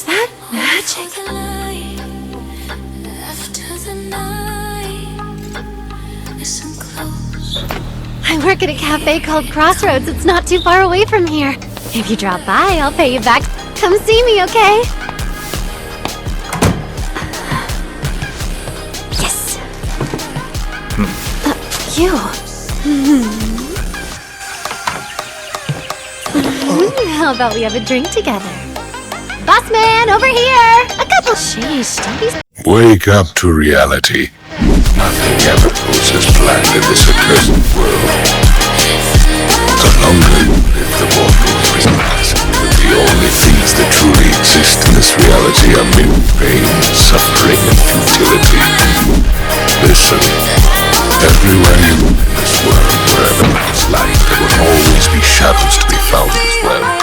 that magic? I work at a cafe called Crossroads. It's not too far away from here. If you drop by, I'll pay you back. Come see me, okay? Yes. You. How about we have a drink together? Boss man, over here! A couple. Sheesh, don't be. Wake up to reality. Nothing ever goes as planned in this accursed world. The longer you live, the more memories pass. The only things that truly exist in this reality are mere pain, suffering, and futility. Listen, everywhere you move in this world, wherever there is light, there will always be shadows to be found as well.